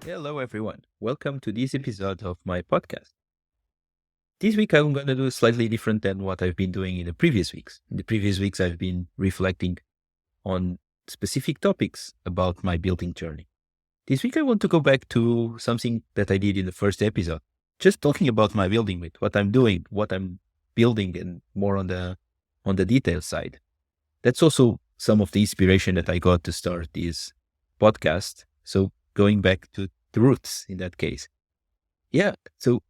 Hello, everyone. Welcome to this episode of my podcast. This week, I'm going to do slightly different than what I've been doing in the previous weeks. In the previous weeks, I've been reflecting on specific topics about my building journey. This week, I want to go back to something that I did in the first episode, just talking about my building with what I'm doing, what I'm building, and more on the detail side. That's also some of the inspiration that I got to start this podcast. So going back to the roots in that case. Yeah. So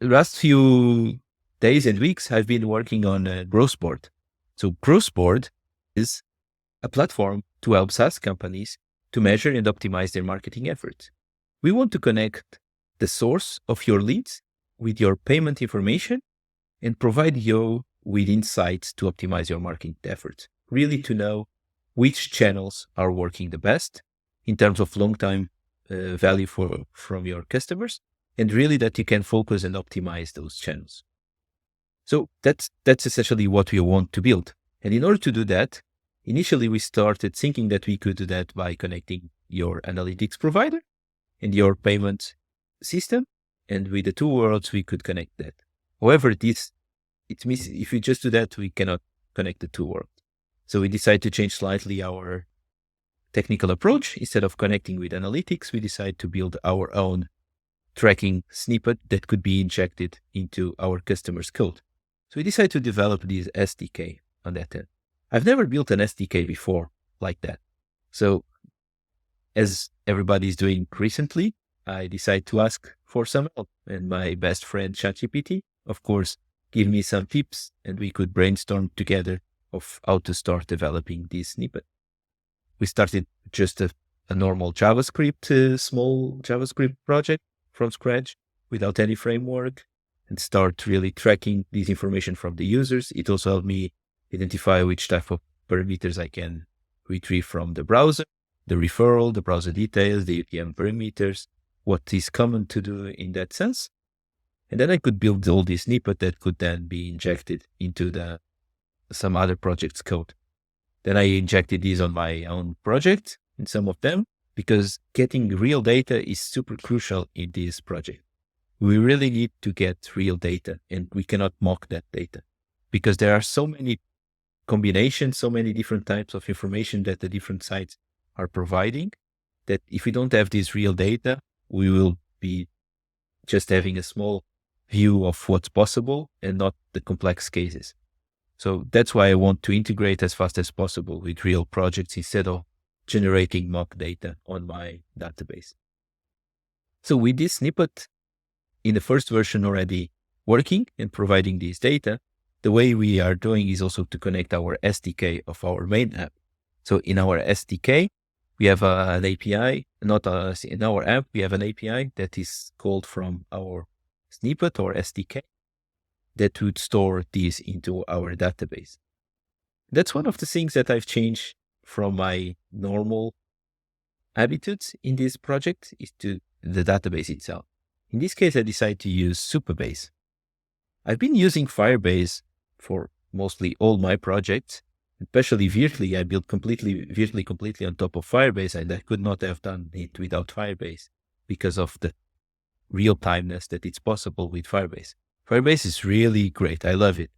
the last few days and weeks, I've been working on GrowthBoard. So GrowthBoard is a platform to help SaaS companies to measure and optimize their marketing efforts. We want to connect the source of your leads with your payment information and provide you with insights to optimize your marketing efforts. Really to know which channels are working the best in terms of long-term value from your customers, and really that you can focus and optimize those channels. So that's essentially what we want to build. And in order to do that, initially we started thinking that we could do that by connecting your analytics provider and your payment system. And with the two worlds, we could connect that. However, if we just do that, we cannot connect the two worlds. So we decided to change slightly our technical approach. Instead of connecting with analytics, we decided to build our own tracking snippet that could be injected into our customer's code. So we decided to develop this SDK on that end. I've never built an SDK before like that. So as everybody's doing recently, I decided to ask for some help. And my best friend, ChatGPT, of course, gave me some tips, and we could brainstorm together of how to start developing this snippet. We started just a normal JavaScript, small JavaScript project from scratch without any framework, and start really tracking this information from the users. It also helped me identify which type of parameters I can retrieve from the browser, the referral, the browser details, the UTM parameters, what is common to do in that sense. And then I could build all this snippet that could then be injected into some other project's code. Then I injected these on my own project in some of them, because getting real data is super crucial in this project. We really need to get real data, and we cannot mock that data because there are so many combinations, so many different types of information that the different sites are providing, that if we don't have this real data, we will be just having a small view of what's possible and not the complex cases. So that's why I want to integrate as fast as possible with real projects instead of generating mock data on my database. So with this snippet in the first version already working and providing this data, the way we are doing is also to connect our SDK of our main app. So in our SDK, we have an API, in our app, we have an API that is called from our snippet or SDK that would store these into our database. That's one of the things that I've changed from my normal habitudes in this project is to the database itself. In this case, I decided to use Supabase. I've been using Firebase for mostly all my projects, especially Virtually. I built Virtually completely on top of Firebase, and I could not have done it without Firebase because of the real-timeness that it's possible with Firebase. Firebase is really great. I love it.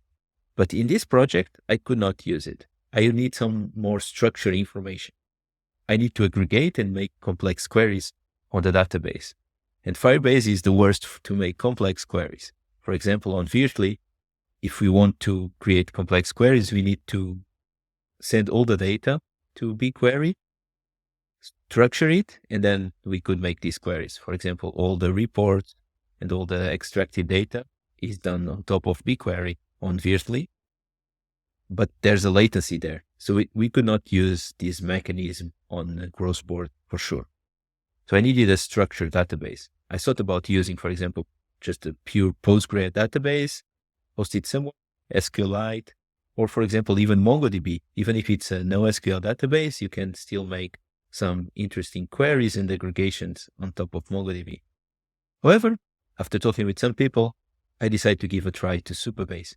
But in this project, I could not use it. I need some more structured information. I need to aggregate and make complex queries on the database. And Firebase is the worst to make complex queries. For example, on Virtually, if we want to create complex queries, we need to send all the data to BigQuery, structure it, and then we could make these queries. For example, all the reports and all the extracted data is done on top of BigQuery on Virtually, but there's a latency there. So we could not use this mechanism on GrowthBoard for sure. So I needed a structured database. I thought about using, for example, just a pure Postgre database, hosted somewhere, SQLite, or for example, even MongoDB. Even if it's a NoSQL database, you can still make some interesting queries and aggregations on top of MongoDB. However, after talking with some people, I decided to give a try to Supabase,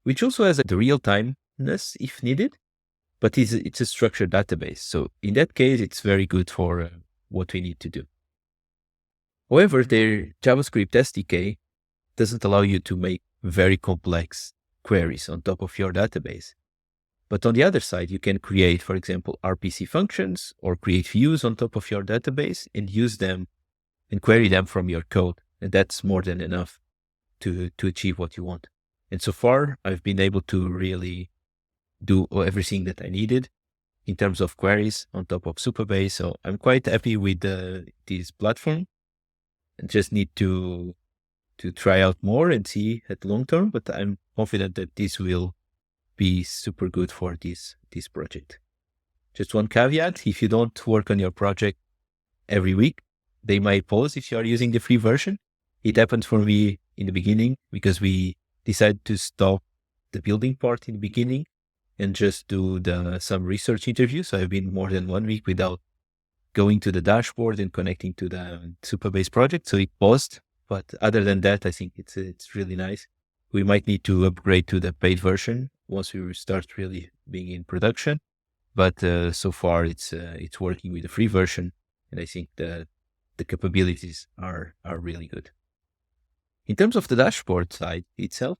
which also has the real-timeness if needed, but it's a structured database. So in that case, it's very good for what we need to do. However, their JavaScript SDK doesn't allow you to make very complex queries on top of your database. But on the other side, you can create, for example, RPC functions or create views on top of your database and use them and query them from your code. And that's more than enough to achieve what you want. And so far, I've been able to really do everything that I needed in terms of queries on top of Supabase. So I'm quite happy with this platform. I just need to try out more and see at long term, but I'm confident that this will be super good for this project. Just one caveat: if you don't work on your project every week, they might pause if you are using the free version. It happened for me in the beginning because we decided to stop the building part in the beginning and just do some research interviews. So I've been more than 1 week without going to the dashboard and connecting to the Supabase project. So it paused. But other than that, I think it's really nice. We might need to upgrade to the paid version once we start really being in production. But so far, it's working with the free version, and I think the capabilities are really good. In terms of the dashboard side itself,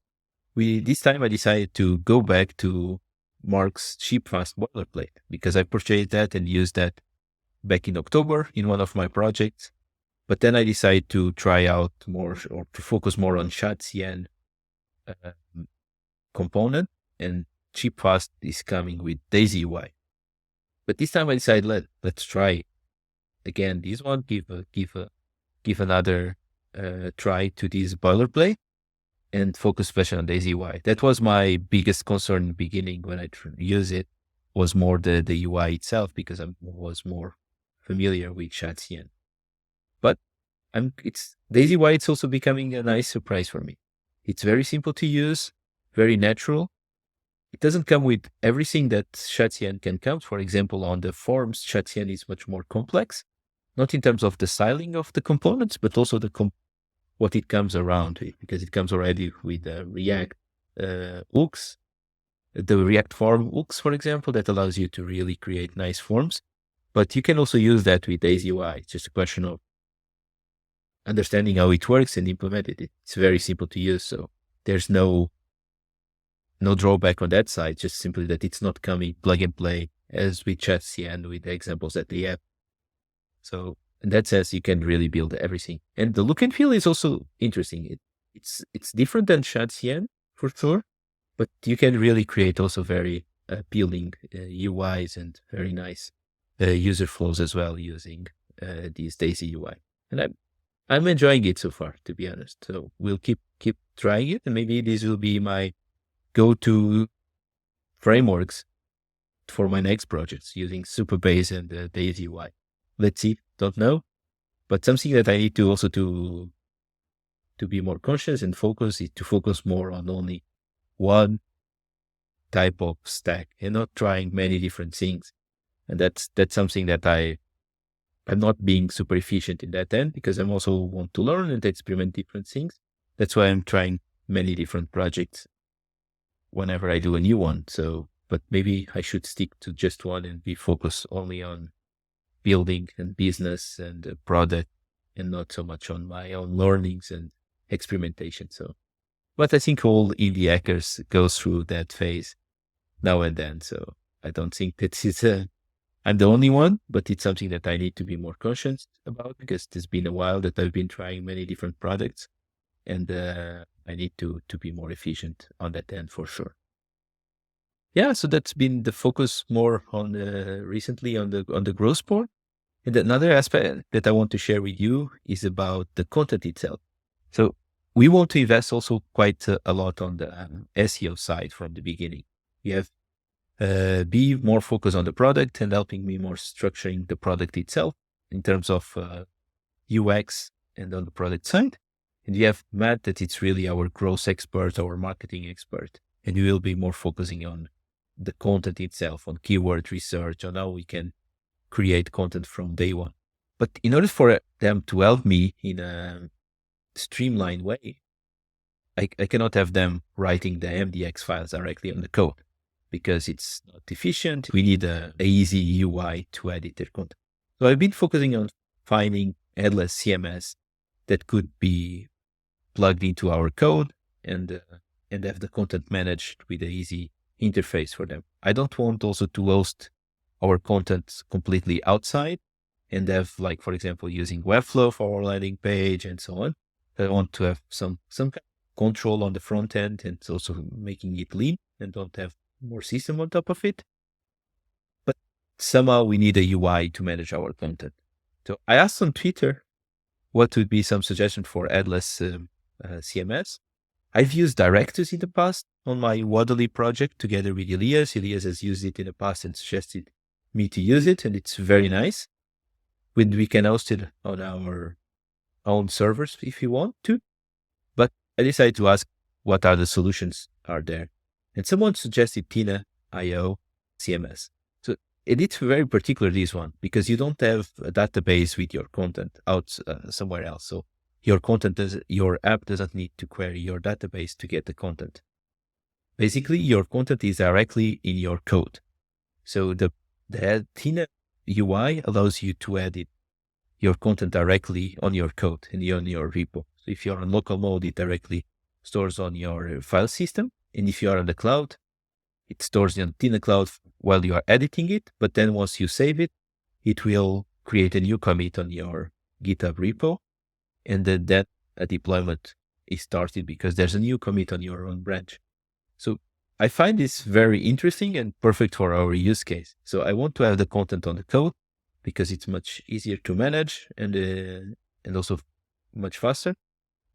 this time I decided to go back to Mark's ShipFast boilerplate because I purchased that and used that back in October in one of my projects. But then I decided to try out more or to focus more on ShadCN component, and ShipFast is coming with DaisyUI. But this time I decided let's try again this one, give another try to this boilerplate and focus especially on DaisyUI. That was my biggest concern in the beginning when I use it, was more the UI itself because I was more familiar with ShadCN. But DaisyUI, it's also becoming a nice surprise for me. It's very simple to use, very natural. It doesn't come with everything that ShadCN can come. For example, on the forms, ShadCN is much more complex, not in terms of the styling of the components, but also what it comes around with, because it comes already with React hooks, the React form hooks, for example, that allows you to really create nice forms. But you can also use that with DaisyUI. It's just a question of understanding how it works and implement it. It's very simple to use, so there's no drawback on that side, just simply that it's not coming plug and play as with ShadCN with the examples that they have. So in that sense, you can really build everything. And the look and feel is also interesting. It's different than ShadCN for sure, but you can really create also very appealing UIs and very nice user flows as well using these DaisyUI. And I'm enjoying it so far, to be honest. So we'll keep trying it, and maybe this will be my go-to frameworks for my next projects using Supabase and DaisyUI. Let's see, don't know, but something that I need to also to be more conscious and focus is to focus more on only one type of stack and not trying many different things. And that's something that I'm not being super efficient in that end because I'm also want to learn and experiment different things. That's why I'm trying many different projects whenever I do a new one. So, but maybe I should stick to just one and be focused only on building and business and product and not so much on my own learnings and experimentation. So, but I think all indie hackers go through that phase now and then. So I don't think that I'm the only one, but it's something that I need to be more conscious about because it's been a while that I've been trying many different products, and I need to be more efficient on that end for sure. Yeah, so that's been the focus more on recently on the growth part. And another aspect that I want to share with you is about the content itself. So we want to invest also quite a lot on the SEO side from the beginning. We have be more focused on the product and helping me more structuring the product itself in terms of UX and on the product side. And we have Matt that it's really our growth expert, our marketing expert. And we will be more focusing on the content itself, on keyword research, on how we can create content from day one. But in order for them to help me in a streamlined way, I cannot have them writing the MDX files directly on the code because it's not efficient. We need a easy UI to edit their content. So I've been focusing on finding headless CMS that could be plugged into our code and have the content managed with an easy interface for them. I don't want also to host our content completely outside and have, like, for example, using Webflow for our landing page and so on. I want to have some kind of control on the front end and also making it lean and don't have more system on top of it. But somehow we need a UI to manage our content. So I asked on Twitter what would be some suggestion for headless CMS. I've used Directus in the past on my Waddly project together with Elias. Elias has used it in the past and suggested me to use it, and it's very nice. We can host it on our own servers if you want to. But I decided to ask what are the solutions are there. And someone suggested Tina.io CMS. So it's very particular, this one, because you don't have a database with your content out somewhere else. So your app doesn't need to query your database to get the content. Basically, your content is directly in your code. So the Tina UI allows you to edit your content directly on your code and on your repo. So if you're on local mode, it directly stores on your file system. And if you are on the cloud, it stores in Tina Cloud while you are editing it. But then once you save it, it will create a new commit on your GitHub repo. And then a deployment is started because there's a new commit on your own branch. So I find this very interesting and perfect for our use case. So I want to have the content on the code because it's much easier to manage and also much faster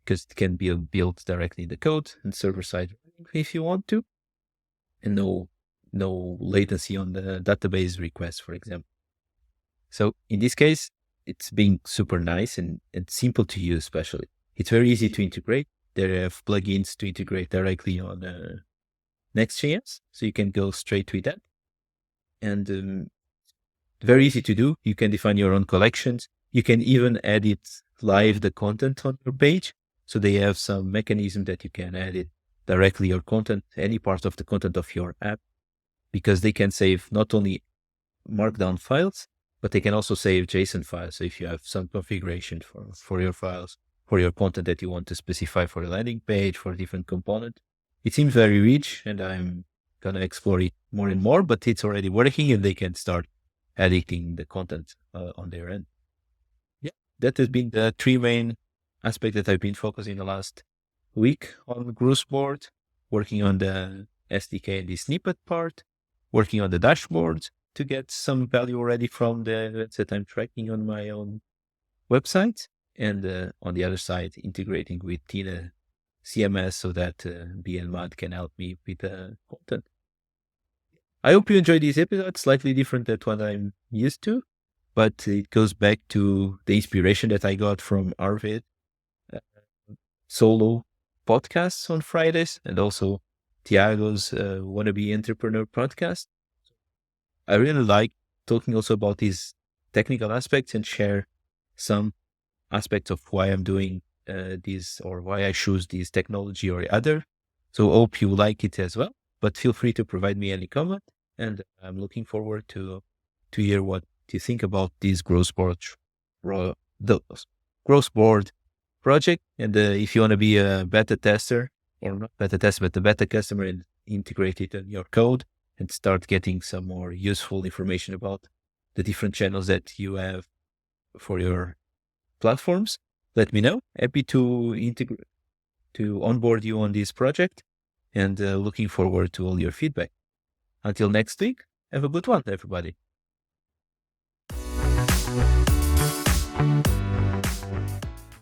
because it can be built directly in the code and server side if you want to, and no latency on the database request, for example. So in this case, it's being super nice and simple to use, especially. It's very easy to integrate. There have plugins to integrate directly on Next.js, so you can go straight with that. And very easy to do. You can define your own collections. You can even edit live the content on your page. So they have some mechanism that you can edit directly your content, any part of the content of your app, because they can save not only markdown files, but they can also save JSON files. So if you have some configuration for your files, for your content that you want to specify for a landing page, for a different component, it seems very rich and I'm going to explore it more and more, but it's already working and they can start editing the content on their end. Yeah, that has been the three main aspects that I've been focusing the last week on Grooveboard, working on the SDK and the snippet part, working on the dashboard to get some value already from the events that I'm tracking on my own website. And on the other side, integrating with Tina CMS so that BNMAD can help me with the content. I hope you enjoyed this episode, slightly different than what I'm used to, but it goes back to the inspiration that I got from Arvid solo podcasts on Fridays and also Tiago's Wannabe Entrepreneur podcast. I really like talking also about these technical aspects and share some aspects of why I'm doing this or why I choose this technology or other. So hope you like it as well, but feel free to provide me any comment. And I'm looking forward to hear what you think about this Grooveboard project. And if you want to be a beta tester, or not beta tester, but a beta customer and integrate it in your code and start getting some more useful information about the different channels that you have for your platforms, let me know. Happy to onboard you on this project and looking forward to all your feedback. Until next week, have a good one, everybody.